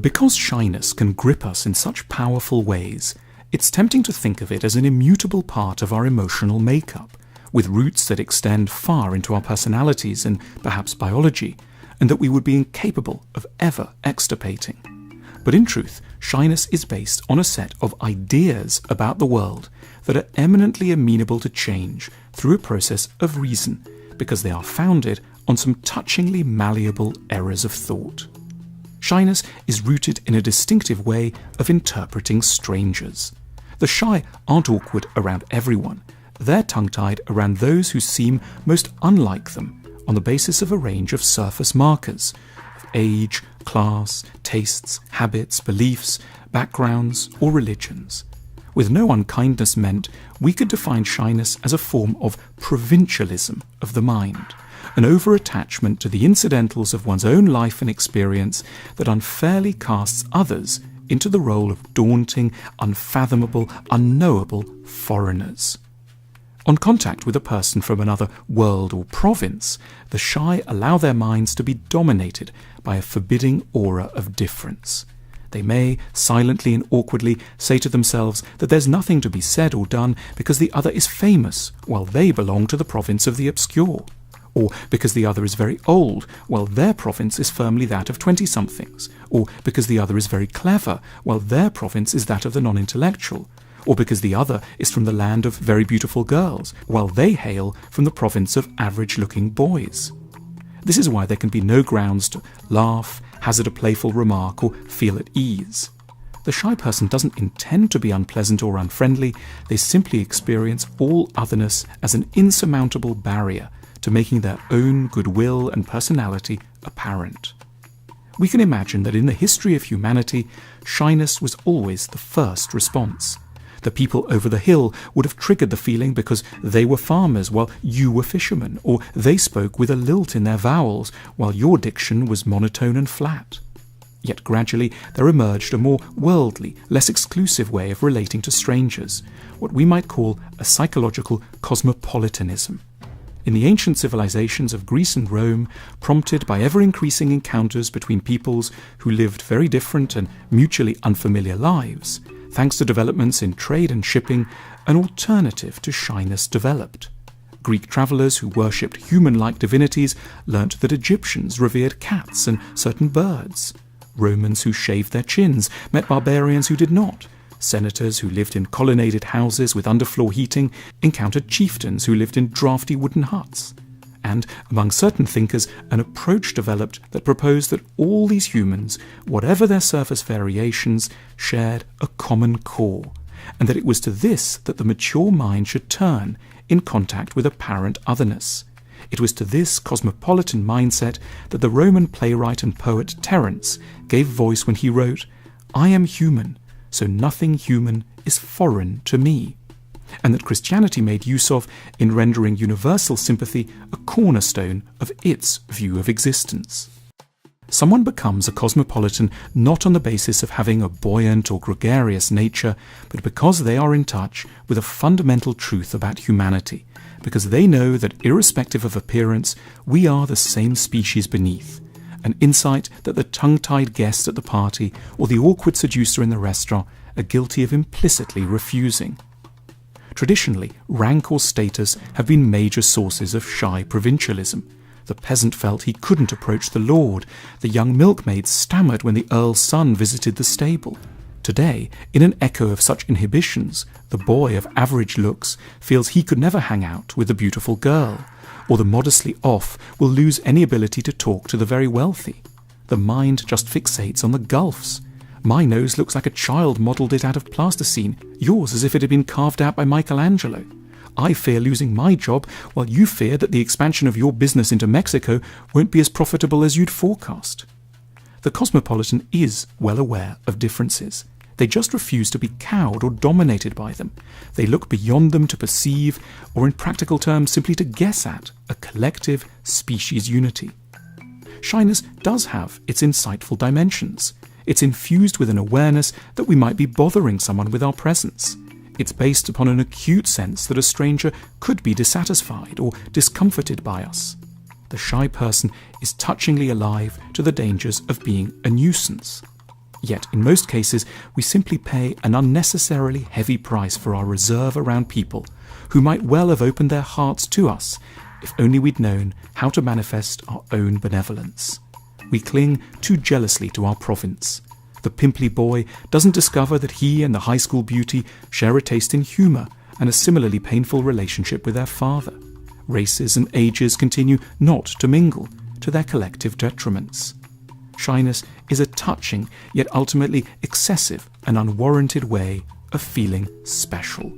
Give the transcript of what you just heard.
Because shyness can grip us in such powerful ways, it's tempting to think of it as an immutable part of our emotional makeup, with roots that extend far into our personalities and perhaps biology, and that we would be incapable of ever extirpating. But in truth, shyness is based on a set of ideas about the world that are eminently amenable to change through a process of reason, because they are founded on some touchingly malleable errors of thought. Shyness is rooted in a distinctive way of interpreting strangers. The shy aren't awkward around everyone. They're tongue-tied around those who seem most unlike them on the basis of a range of surface markers of age, class, tastes, habits, beliefs, backgrounds, or religions. With no unkindness meant, we could define shyness as a form of provincialism of the mind, an over-attachment to the incidentals of one's own life and experience that unfairly casts others into the role of daunting, unfathomable, unknowable foreigners. On contact with a person from another world or province, the shy allow their minds to be dominated by a forbidding aura of difference. They may, silently and awkwardly, say to themselves that there's nothing to be said or done because the other is famous, while they belong to the province of the obscure, or because the other is very old, while their province is firmly that of 20-somethings, or because the other is very clever, while their province is that of the non-intellectual, or because the other is from the land of very beautiful girls, while they hail from the province of average-looking boys. This is why there can be no grounds to laugh, hazard a playful remark, or feel at ease. The shy person doesn't intend to be unpleasant or unfriendly, they simply experience all otherness as an insurmountable barrier to making their own goodwill and personality apparent. We can imagine that in the history of humanity, shyness was always the first response. The people over the hill would have triggered the feeling because they were farmers while you were fishermen, or they spoke with a lilt in their vowels while your diction was monotone and flat. Yet gradually there emerged a more worldly, less exclusive way of relating to strangers, what we might call a psychological cosmopolitanism. In the ancient civilizations of Greece and Rome, prompted by ever-increasing encounters between peoples who lived very different and mutually unfamiliar lives, thanks to developments in trade and shipping, an alternative to shyness developed. Greek travelers who worshipped human-like divinities learnt that Egyptians revered cats and certain birds. Romans who shaved their chins met barbarians who did not. Senators who lived in colonnaded houses with underfloor heating encountered chieftains who lived in drafty wooden huts. And among certain thinkers, an approach developed that proposed that all these humans, whatever their surface variations, shared a common core, and that it was to this that the mature mind should turn in contact with apparent otherness. It was to this cosmopolitan mindset that the Roman playwright and poet Terence gave voice when he wrote, "I am human, so nothing human is foreign to me," and that Christianity made use of in rendering universal sympathy a cornerstone of its view of existence. Someone becomes a cosmopolitan not on the basis of having a buoyant or gregarious nature, but because they are in touch with a fundamental truth about humanity, because they know that irrespective of appearance, we are the same species beneath, an insight that the tongue-tied guest at the party or the awkward seducer in the restaurant are guilty of implicitly refusing. Traditionally, rank or status have been major sources of shy provincialism. The peasant felt he couldn't approach the lord. The young milkmaid stammered when the earl's son visited the stable. Today, in an echo of such inhibitions, the boy of average looks feels he could never hang out with the beautiful girl, or the modestly off will lose any ability to talk to the very wealthy. The mind just fixates on the gulfs. My nose looks like a child modelled it out of plasticine, yours as if it had been carved out by Michelangelo. I fear losing my job, while you fear that the expansion of your business into Mexico won't be as profitable as you'd forecast. The cosmopolitan is well aware of differences. They just refuse to be cowed or dominated by them. They look beyond them to perceive, or in practical terms simply to guess at, a collective species unity. Shyness does have its insightful dimensions. It's infused with an awareness that we might be bothering someone with our presence. It's based upon an acute sense that a stranger could be dissatisfied or discomforted by us. The shy person is touchingly alive to the dangers of being a nuisance. Yet, in most cases, we simply pay an unnecessarily heavy price for our reserve around people who might well have opened their hearts to us if only we'd known how to manifest our own benevolence. We cling too jealously to our province. The pimply boy doesn't discover that he and the high school beauty share a taste in humour and a similarly painful relationship with their father. Races and ages continue not to mingle, to their collective detriments. Shyness is a touching, yet ultimately excessive and unwarranted way of feeling special.